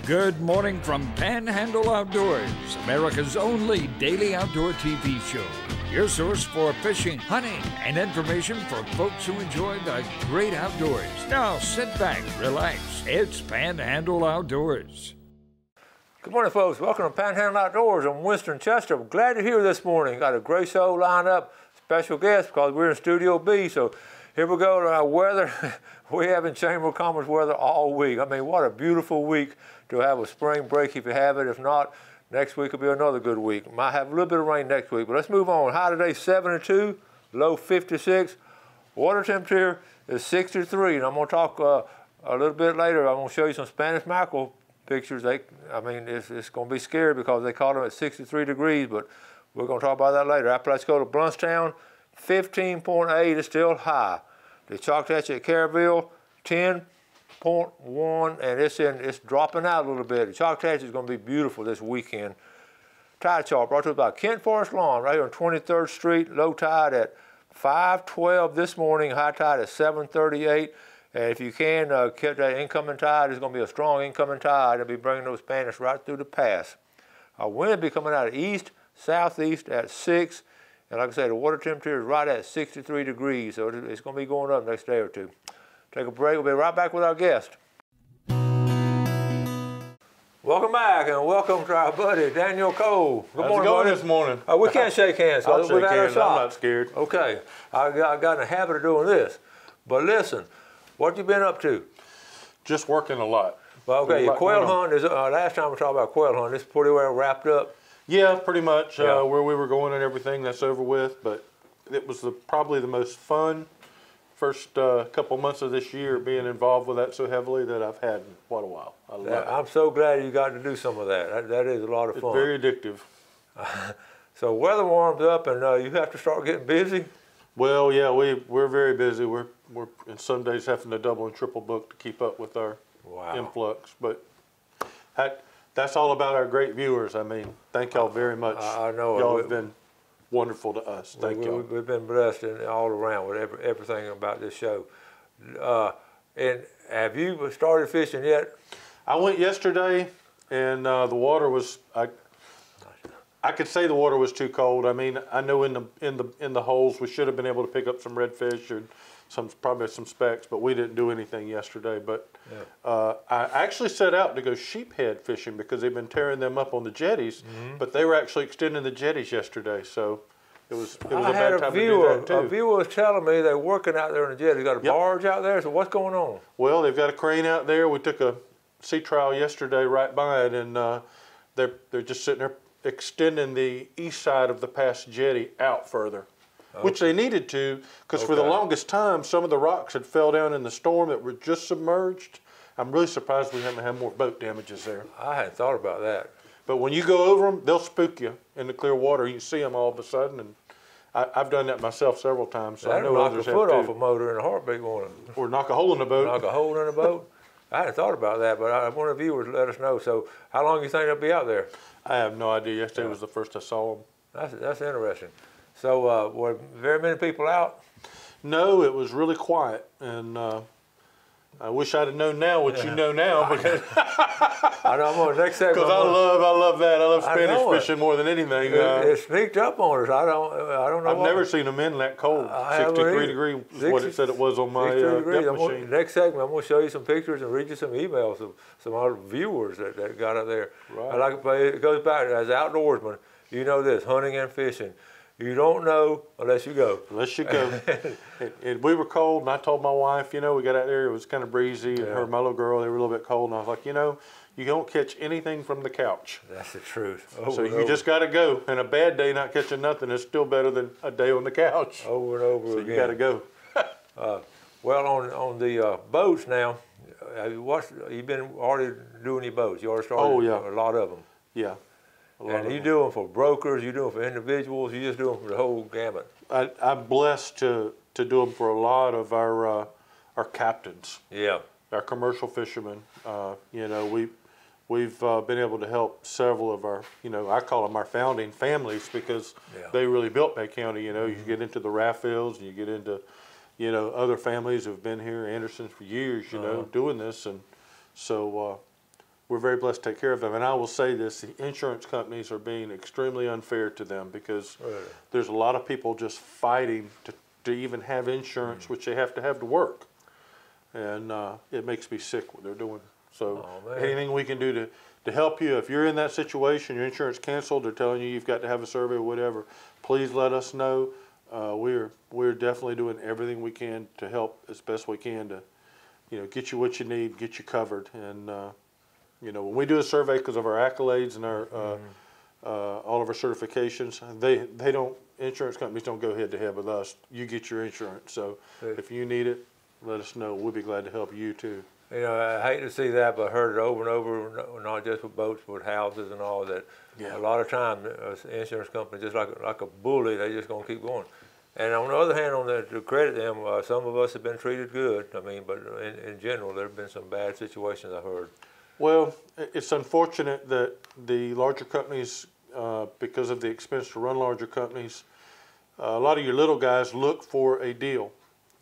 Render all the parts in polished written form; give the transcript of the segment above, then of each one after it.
Good morning from Panhandle Outdoors, America's only daily outdoor TV show. Your source for fishing, hunting, and information for folks who enjoy the great outdoors. Now sit back, relax. It's Panhandle Outdoors. Good morning, folks. Welcome to Panhandle Outdoors. I'm Winston Chester. I'm glad you're here this morning. Got a great show lined up. Special guest because we're in Studio B. So here we go to our weather. We have in Chamber of Commerce weather all week. I mean, what a beautiful week to have a spring break if you have it. If not, next week will be another good week. Might have a little bit of rain next week, but let's move on. High today, 72, low 56. Water temperature is 63, and I'm going to talk a little bit later. I'm going to show you some Spanish mackerel pictures. It's going to be scary because they caught them at 63 degrees, but we're going to talk about that later. After let's go to Bluntstown, 15.8 is still high. The Choctaw at Caryville, 10.1, and it's dropping out a little bit. The Choctaw is going to be beautiful this weekend. Tide chart brought to us by Kent Forest Lawn right here on 23rd Street. Low tide at 5:12 this morning. High tide at 7:38. And if you can catch that incoming tide, it's going to be a strong incoming tide. It'll be bringing those Spanish right through the pass. Our wind will be coming out of east, southeast at 6. And like I said, the water temperature is right at 63 degrees, so it's going to be going up next day or two. Take a break. We'll be right back with our guest. Welcome back, and welcome to our buddy, Daniel Cole. Good How's morning, it going buddy. this morning? We can't shake hands. I'll We've shake had our hands. I'm shot. not scared. Okay. I got in the habit of doing this. But listen, what you been up to? Just working a lot. Well, okay, your quail hunt is, last time we talked about quail hunt, it's pretty well wrapped up. Yeah, pretty much. Yeah. Where we were going and everything, that's over with. But it was probably the most fun first couple months of this year being involved with that so heavily that I've had in quite a while. I love it. I'm so glad you got to do some of that. That is a lot of fun. It's very addictive. So weather warms up and you have to start getting busy? Well, yeah, we're very busy. We're in some days having to double and triple book to keep up with our influx. But that's all about our great viewers. I mean, thank y'all very much. I know. Y'all have been wonderful to us. Thank y'all. We've been blessed all around with everything about this show. And have you started fishing yet? I went yesterday, and the water was. I could say the water was too cold. I mean, I know in the holes we should have been able to pick up some redfish and probably some specks, but we didn't do anything yesterday. But I actually set out to go sheephead fishing because they've been tearing them up on the jetties, but they were actually extending the jetties yesterday, so it was a bad time to do that too. A viewer was telling me they're working out there on the jetty. They got a barge out there, so what's going on? Well, they've got a crane out there. We took a sea trial yesterday right by it, and they're just sitting there extending the east side of the past jetty out further. Which they needed to, because for the longest time, some of the rocks had fell down in the storm that were just submerged. I'm really surprised we haven't had more boat damages there. I hadn't thought about that. But when you go over them, they'll spook you in the clear water. You can see them all of a sudden, and I've done that myself several times. So I know knock others a foot off a motor in a heartbeat, won't it? Or knock a hole in the boat. Knock a hole in the boat? I hadn't thought about that, but one of the viewers let us know. So how long do you think they'll be out there? I have no idea. Yesterday was the first I saw them. That's interesting. So were very many people out? No, it was really quiet, and I wish I'd have known now what you know now. Because I know I'm on the next segment. Because I love that. I love Spanish fishing more than anything. It sneaked up on us. I don't know. I've never seen them in that cold. 63 degrees is what it said it was on my machine. Next segment, I'm going to show you some pictures and read you some emails of some other viewers that got out there. Right. It goes back as outdoorsman. You know this, hunting and fishing. You don't know unless you go. Unless you go. We were cold, and I told my wife, we got out there, it was kind of breezy, and her and my little girl, they were a little bit cold, and I was like, you don't catch anything from the couch. That's the truth. So you just got to go. And a bad day not catching nothing is still better than a day on the couch. Over and over again. So you got to go. Well, on the boats now, you've been already doing your boats. You already started a lot of them. Yeah. And you do them for brokers, you do them for individuals, you just do them for the whole gamut. I'm blessed to do them for a lot of our captains. Yeah. Our commercial fishermen. We've been able to help several of our, I call them our founding families because they really built Bay County. You get into the Raffields and you get into, other families who've been here, Andersons for years, doing this. And so we're very blessed to take care of them. And I will say this, the insurance companies are being extremely unfair to them because there's a lot of people just fighting to even have insurance, which they have to work. And it makes me sick what they're doing. So anything we can do to help you, if you're in that situation, your insurance canceled, they're telling you you've got to have a survey or whatever, please let us know. We're definitely doing everything we can to help as best we can to, get you what you need, get you covered. And when we do a survey, because of our accolades and our all of our certifications, insurance companies don't go head to head with us. You get your insurance. So if you need it, let us know. We'll be glad to help you too. I hate to see that, but I heard it over and over, not just with boats, but with houses and all that. A lot of times, insurance companies, just like a bully, they just gonna keep going. And on the other hand, to credit them, some of us have been treated good. I mean, but in general, there have been some bad situations I heard. Well, it's unfortunate that the larger companies, because of the expense to run larger companies, a lot of your little guys look for a deal.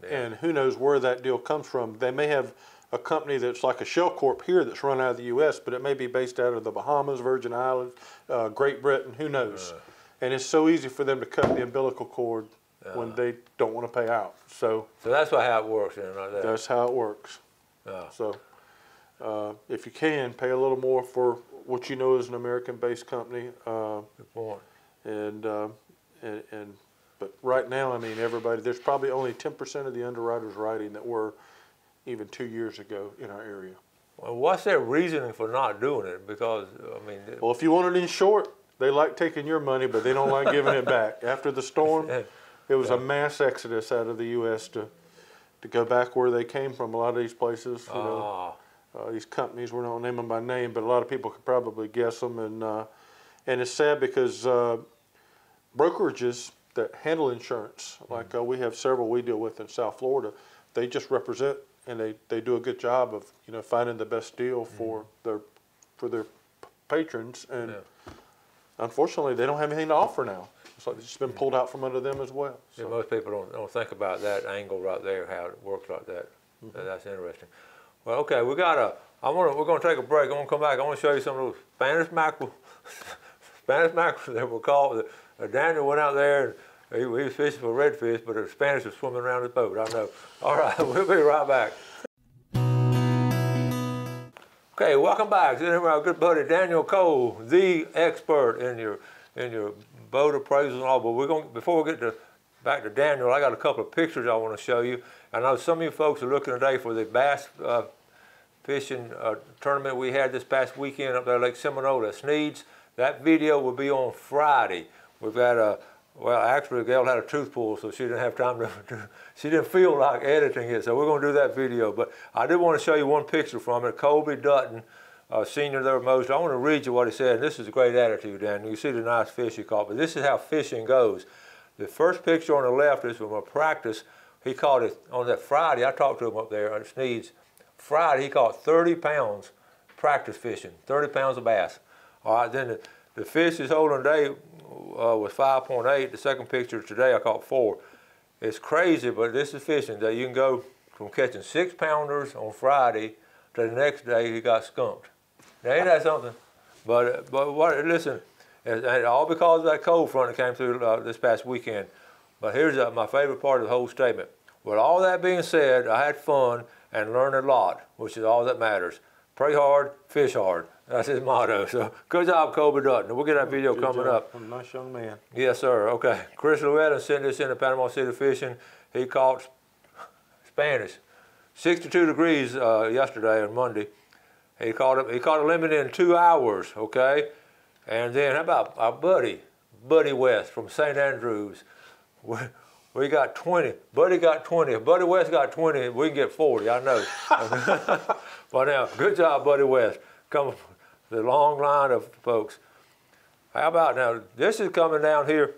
And who knows where that deal comes from. They may have a company that's like a shell corp here that's run out of the U.S., but it may be based out of the Bahamas, Virgin Islands, Great Britain, who knows. And it's so easy for them to cut the umbilical cord when they don't want to pay out. So that's how it works then, right there. That's how it works. So if you can, pay a little more for what you know is an American-based company. Good point. But right now, I mean, there's probably only 10% of the underwriters writing that were even 2 years ago in our area. Well, what's their reasoning for not doing it? Because, I mean... Well, if you want it in short, they like taking your money, but they don't like giving it back. After the storm, it was a mass exodus out of the U.S. to go back where they came from. A lot of these places, these companies, we're not naming them by name, but a lot of people could probably guess them. And it's sad because brokerages that handle insurance, like we have several we deal with in South Florida, they just represent and they do a good job of finding the best deal for their patrons, and unfortunately they don't have anything to offer now. It's like it's just been pulled out from under them as well. So. Yeah, most people don't think about that angle right there, how it works like that. That's interesting. Well, okay, we're gonna take a break. I'm gonna come back. I want to show you some of those Spanish mackerel that were caught. Daniel went out there. He was fishing for redfish, but the Spanish were swimming around his boat. I know. All right, we'll be right back. Okay, welcome back. This is our good buddy Daniel Cole, the expert in your boat appraisals and all. But before we get back to Daniel, I got a couple of pictures I want to show you. I know some of you folks are looking today for the bass fishing tournament we had this past weekend up there at Lake Seminole at Sneed's. That video will be on Friday. We've got well, actually, Gail had a tooth pull, so she didn't have time she didn't feel like editing it, so we're going to do that video. But I did want to show you one picture from it. Colby Dutton, senior there at Moser. I want to read you what he said. And this is a great attitude, Dan. You see the nice fish he caught, but this is how fishing goes. The first picture on the left is from a practice. He caught it on that Friday. I talked to him up there at Sneed's. Friday, he caught 30 pounds practice fishing, 30 pounds of bass. All right, then the fish he's holding today was 5.8. The second picture today, I caught 4. It's crazy, but this is fishing day. You can go from catching 6-pounders on Friday to the next day he got skunked. Now, ain't that something? But listen, and all because of that cold front that came through this past weekend. But here's my favorite part of the whole statement. With all that being said, I had fun and learned a lot, which is all that matters. Pray hard, fish hard. That's his motto. So good job, Colby Dutton. We'll get that video coming up. A nice young man. Yes, sir. Okay. Chris Llewellyn sent this into Panama City fishing. He caught Spanish. 62 degrees yesterday on Monday. He caught a limit in 2 hours, okay? And then how about our Buddy West from St. Andrews. We got 20. Buddy got 20. If Buddy West got 20, we can get 40, I know. But now, good job, Buddy West. Coming the long line of folks. How about now, this is coming down here,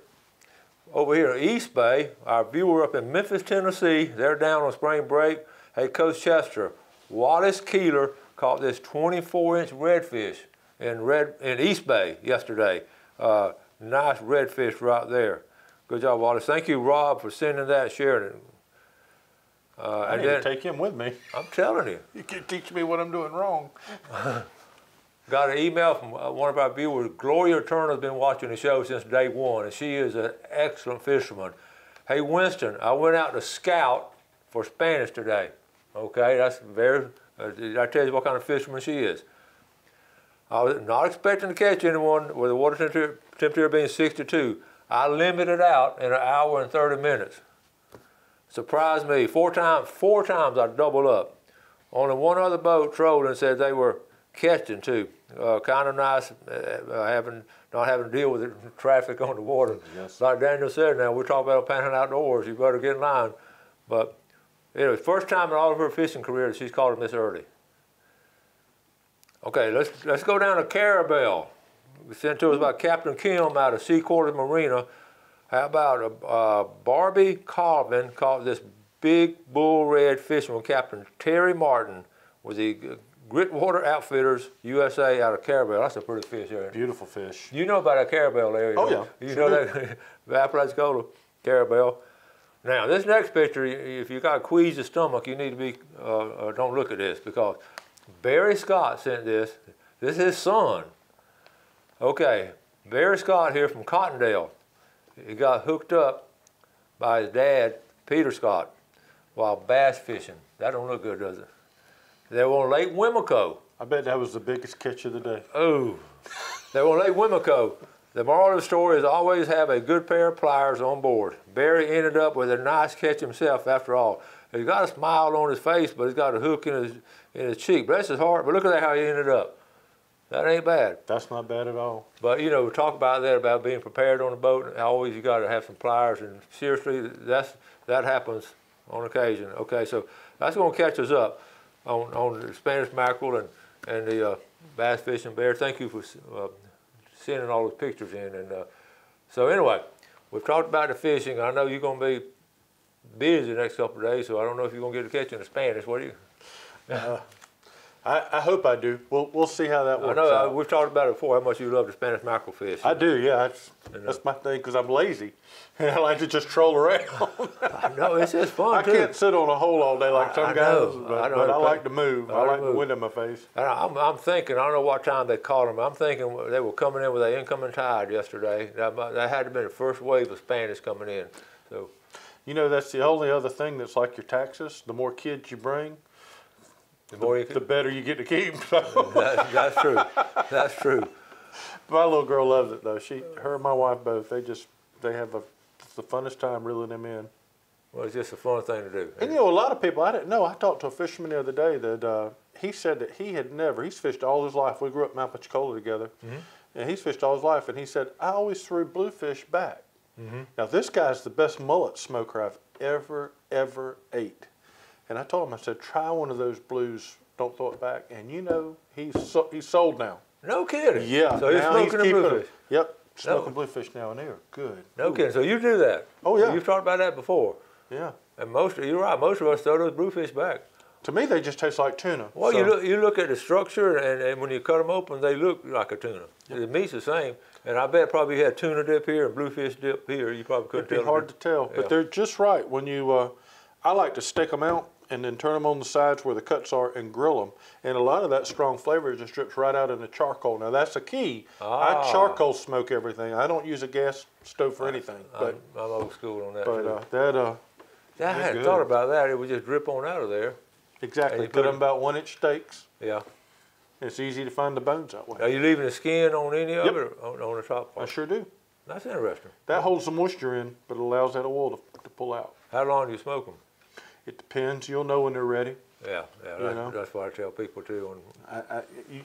over here in East Bay. Our viewer up in Memphis, Tennessee, they're down on spring break. Hey, Coach Chester, Wallace Keeler caught this 24-inch redfish in East Bay yesterday. Nice redfish right there. Good job, Wallace. Thank you, Rob, for sending that, sharing it. I need to take him with me. I'm telling you. You can teach me what I'm doing wrong. got an email from one of our viewers. Gloria Turner's been watching the show since day one, and she is an excellent fisherman. Hey, Winston, I went out to scout for Spanish today. Okay, that's very, did I tell you what kind of fisherman she is? I was not expecting to catch anyone with the water temperature being 62. I limited out in an hour and 30 minutes. Surprised me. Four times I doubled up. Only one other boat trolled and said they were catching too. Kind of nice, not having to deal with the traffic on the water. Yes. Like Daniel said, now we're talking about Panhandle Outdoors. You better get in line. But anyway, first time in all of her fishing career that she's caught them this early. Okay, let's go down to Carabel. Sent to us by Captain Kim out of Seaquarters Marina. How about Barbie Colvin caught this big bull red fisherman, Captain Terry Martin, with the Gritwater Outfitters USA out of Carabel. That's a pretty fish area. Beautiful fish. You know about that Carabel area. Oh, yeah. You know that Apalachicola, Carabel. Now, this next picture, if you got a queasy stomach, you need to be, don't look at this, because Barry Scott sent this. This is his son. Okay, Barry Scott here from Cottondale. He got hooked up by his dad, Peter Scott, while bass fishing. That don't look good, does it? They were on Lake Wimico. I bet that was the biggest catch of the day. Oh, they were on Lake Wimico. The moral of the story is always have a good pair of pliers on board. Barry ended up with a nice catch himself after all. He's got a smile on his face, but he's got a hook in his cheek. Bless his heart, but look at how he ended up. That ain't bad. That's not bad at all. But, you know, we talk about that, about being prepared on the boat, and always you got to have some pliers, and seriously, that happens on occasion. Okay, so that's going to catch us up on the Spanish mackerel and the bass fishing bear. Thank you for sending all those pictures in. And so anyway, we've talked about the fishing. I know you're going to be busy the next couple of days, so I don't know if you're going to get to catching the Spanish. What do you? I hope I do. We'll see how that works. I know out. we've talked about it before. How much you love the Spanish mackerel fish. I do, yeah. That's my thing, because I'm lazy and I like to just troll around. I know, it's just fun too. I can't sit on a hole all day like some guys, but I like to move. I like the wind in my face. I'm thinking, I don't know what time they caught them. I'm thinking they were coming in with an incoming tide yesterday. That had to have been the first wave of Spanish coming in. So, you know, that's the only other thing that's like your taxes. The more kids you bring, the better you get to keep. That's true. That's true. My little girl loves it though. Her and my wife both. It's the funnest time reeling them in. Well, it's just a fun thing to do. And you know, a lot of people, I didn't know. I talked to a fisherman the other day that he said that he's fished all his life. We grew up in Apalachicola together, and he's fished all his life. And he said, I always threw bluefish back. Now this guy's the best mullet smoker I've ever ate. And I told him, I said, try one of those blues, don't throw it back. And you know, he's sold now. No kidding. Yeah. So he's smoking the bluefish. Yep, smoking bluefish now, and they are good. No kidding. So you do that. Oh yeah. You've talked about that before. Yeah. And you're right. Most of us throw those bluefish back. To me, they just taste like tuna. Well, you look at the structure, and when you cut them open, they look like a tuna. Yep. The meat's the same. And I bet probably you had tuna dip here and bluefish dip here. You probably couldn't tell. It'd be hard to tell, but they're just right. When you, I like to stake them out and then turn them on the sides where the cuts are and grill them. And a lot of that strong flavor just drips right out in the charcoal. Now that's the key. I charcoal smoke everything. I don't use a gas stove for anything. But I'm old school on that. But I hadn't thought about that. It would just drip on out of there. Exactly. Put them about 1-inch steaks. Yeah. It's easy to find the bones that way. Are you leaving the skin on any of it, or on the top part? I sure do. That's interesting. That holds the moisture in, but it allows that oil to pull out. How long do you smoke them? It depends. You'll know when they're ready. Yeah, that's what I tell people too.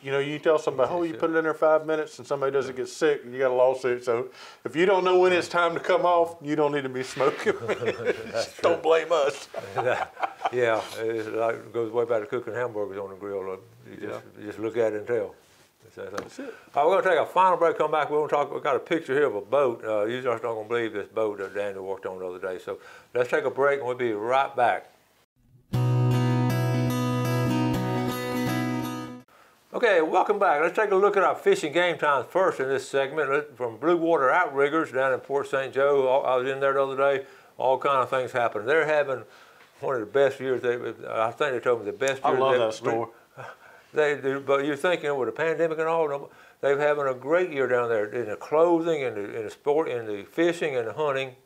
You tell somebody, oh, you put it in there 5 minutes and somebody doesn't get sick, you got a lawsuit. So if you don't know when it's time to come off, you don't need to be smoking. Don't blame us. Yeah, it goes way back to cooking hamburgers on the grill. You just look at it and tell. That's it. All right, we're going to take a final break, come back. We've got a picture here of a boat. You just not going to believe this boat that Daniel worked on the other day. So let's take a break and we'll be right back. Okay, welcome back. Let's take a look at our fishing game times first in this segment. From Blue Water Outriggers down in Port St. Joe. I was in there the other day. All kind of things happening. They're having one of the best years. I think they told me the best year. I love that store. But you're thinking with the pandemic and all, they're having a great year down there in the clothing, in the sport, in the fishing and the hunting.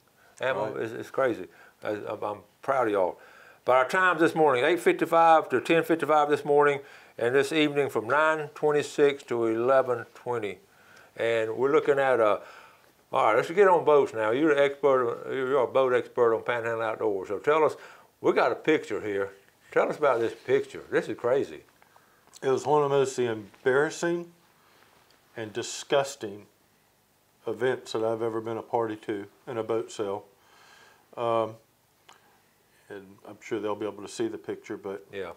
Right. It's crazy. I'm proud of y'all. But our times this morning, 8:55 to 10:55 this morning, and this evening from 9:26 to 11:20. And we're looking at all right, let's get on boats now. You're an expert. You're a boat expert on Panhandle Outdoors. So tell us, we got a picture here. Tell us about this picture. This is crazy. It was one of the most embarrassing and disgusting events that I've ever been a party to in a boat sale. And I'm sure they'll be able to see the picture, but yeah.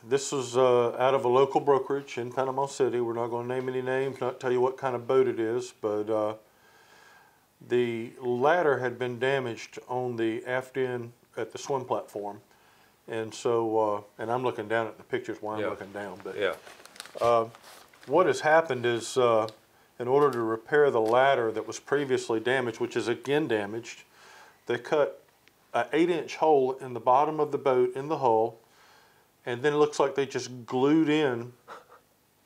This was out of a local brokerage in Panama City. We're not going to name any names, not tell you what kind of boat it is, but the ladder had been damaged on the aft end at the swim platform. And so, and I'm looking down at the pictures while I'm looking down. But yeah. What has happened is in order to repair the ladder that was previously damaged, which is again damaged, they cut an 8-inch hole in the bottom of the boat in the hull, and then it looks like they just glued in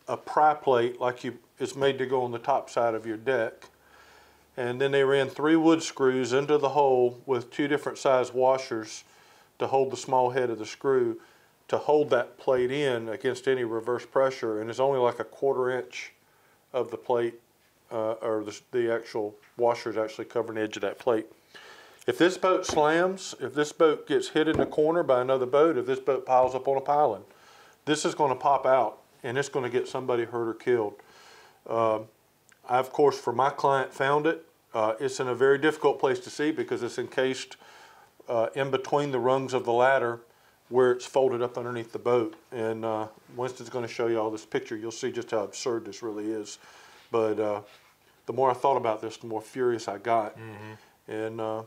a pry plate like it's made to go on the top side of your deck. And then they ran 3 wood screws into the hole with 2 different size washers to hold the small head of the screw to hold that plate in against any reverse pressure. And it's only like a 1/4 inch of the plate, or the actual washers actually covering the edge of that plate. If this boat slams, if this boat gets hit in the corner by another boat, if this boat piles up on a piling, this is going to pop out and it's going to get somebody hurt or killed. I, of course, for my client, found it. It's in a very difficult place to see because it's encased in between the rungs of the ladder where it's folded up underneath the boat. And Winston's going to show you all this picture. You'll see just how absurd this really is. But the more I thought about this, the more furious I got. Mm-hmm. And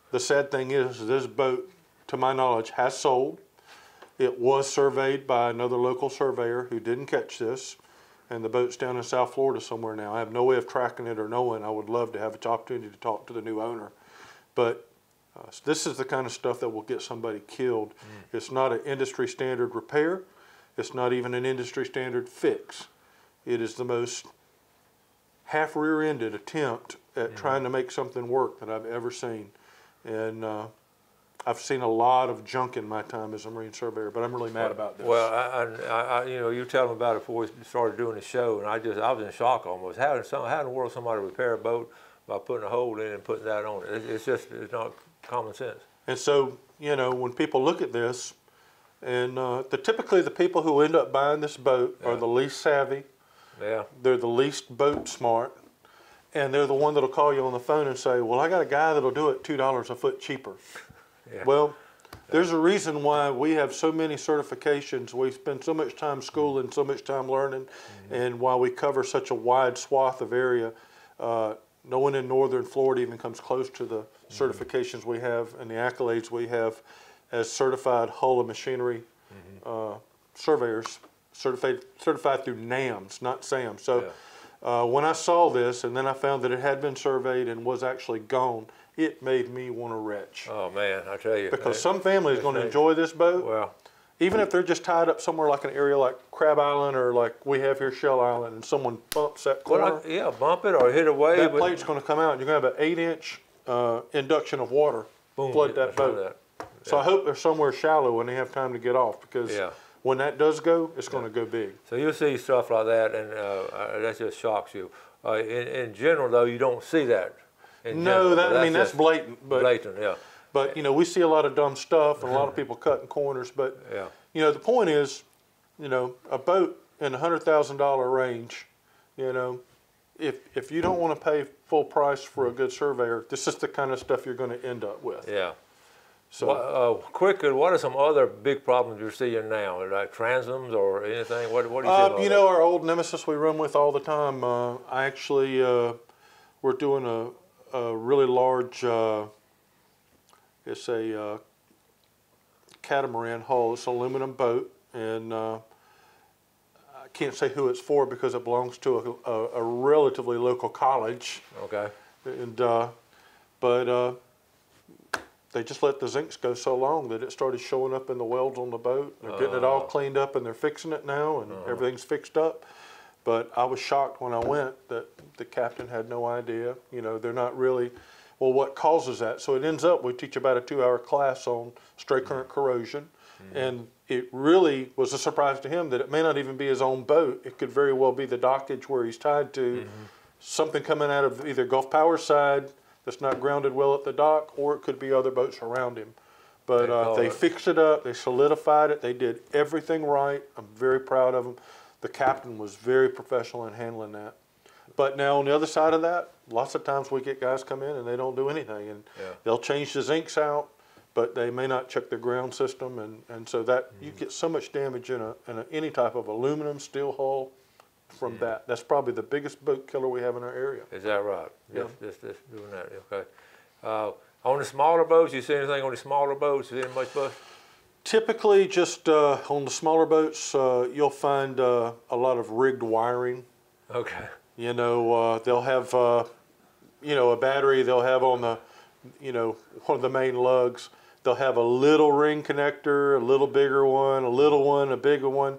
the sad thing is this boat, to my knowledge, has sold. It was surveyed by another local surveyor who didn't catch this, and the boat's down in South Florida somewhere now. I have no way of tracking it or knowing. I would love to have an opportunity to talk to the new owner. But this is the kind of stuff that will get somebody killed. It's not an industry standard repair. It's not even an industry standard fix. It is the most half rear-ended attempt at trying to make something work that I've ever seen. And I've seen a lot of junk in my time as a marine surveyor, but I'm really mad about this. Well, I you know, you were telling me about it before we started doing the show, and I was in shock almost. How in the world somebody repair a boat by putting a hole in and putting that on it? It's not common sense. And so, you know, when people look at this, and typically the people who end up buying this boat are the least savvy. Yeah. They're the least boat smart. And they're the one that'll call you on the phone and say, well, I got a guy that'll do it $2 a foot cheaper. Yeah. Well, there's a reason why we have so many certifications. We spend so much time schooling, so much time learning, and why we cover such a wide swath of area. No one in northern Florida even comes close to the certifications we have and the accolades we have as certified hull and machinery surveyors, certified through NAMS, not SAMS. So. When I saw this and then I found that it had been surveyed and was actually gone, it made me want to retch. Oh man, I tell you. Because some family is going to enjoy this boat. Well, even if they're just tied up somewhere like an area like Crab Island or like we have here, Shell Island, and someone bumps that corner. Well, bump it or hit away. That plate's going to come out and you're going to have an 8-inch induction of water flood that boat. So I hope they're somewhere shallow when they have time to get off because when that does go, it's going to go big. So you'll see stuff like that, and that just shocks you. In general, though, you don't see that. No, that's blatant. But, blatant, yeah. But you know, we see a lot of dumb stuff and a lot of people cutting corners. But you know, the point is, you know, a boat in the $100,000 range, you know, if you don't want to pay full price for a good surveyor, this is the kind of stuff you're going to end up with. Yeah. So, quickly, what are some other big problems you're seeing now? Like transoms or anything? What do you see about you know, our old nemesis we run with all the time. I actually, we're doing a really large, it's a catamaran hull. It's an aluminum boat, and I can't say who it's for because it belongs to a relatively local college. Okay. And but they just let the zincs go so long that it started showing up in the welds on the boat. They're getting it all cleaned up and they're fixing it now, and everything's fixed up. But I was shocked when I went that the captain had no idea. You know, they're not really, well, what causes that? So it ends up, we teach about a 2-hour class on straight current corrosion. And it really was a surprise to him that it may not even be his own boat. It could very well be the dockage where he's tied to, something coming out of either Gulf Power side that's not grounded well at the dock, or it could be other boats around him. But they fixed it up, they solidified it, they did everything right. I'm very proud of them. The captain was very professional in handling that. But now on the other side of that, lots of times we get guys come in and they don't do anything, and they'll change the zincs out, but they may not check their ground system, and so that you get so much damage in any type of aluminum, steel hull from that. That's probably the biggest boat killer we have in our area. Is that right? Yeah. Just doing that, okay. On the smaller boats, you see anything on the smaller boats? Is there much bust? Typically, just on the smaller boats, you'll find a lot of rigged wiring. Okay. You know, they'll have, you know, a battery they'll have on the, you know, one of the main lugs. They'll have a little ring connector, a little bigger one, a little one, a bigger one.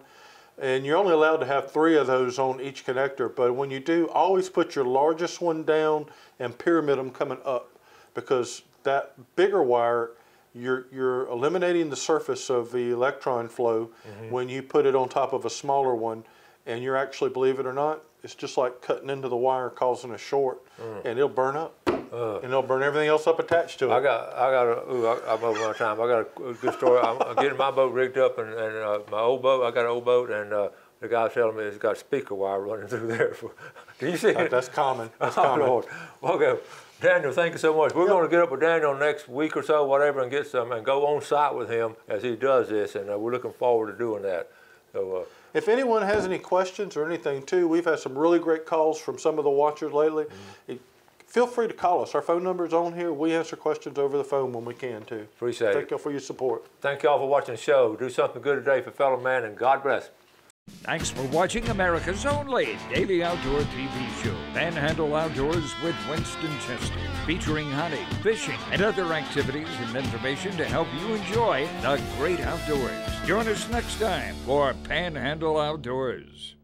And you're only allowed to have 3 of those on each connector. But when you do, always put your largest one down and pyramid them coming up, because that bigger wire, you're eliminating the surface of the electron flow when you put it on top of a smaller one, and you're actually, believe it or not, it's just like cutting into the wire, causing a short, and it'll burn up, and it'll burn everything else up attached to it. I'm over my time. I got a good story. I'm getting my boat rigged up, and my old boat, I got an old boat, and the guy's telling me it's got speaker wire running through there. Can you see it? That's common. That's common. Lord. Okay. Daniel, thank you so much. We're going to get up with Daniel next week or so, whatever, and get some and go on site with him as he does this, and we're looking forward to doing that. So, if anyone has any questions or anything too, we've had some really great calls from some of the watchers lately. Feel free to call us. Our phone number is on here. We answer questions over the phone when we can too. Appreciate it. Thank y'all for your support. Thank y'all for watching the show. Do something good today for fellow man, and God bless. Thanks for watching America's only daily outdoor TV show, Panhandle Outdoors with Winston Chester, featuring hunting, fishing, and other activities and information to help you enjoy the great outdoors. Join us next time for Panhandle Outdoors.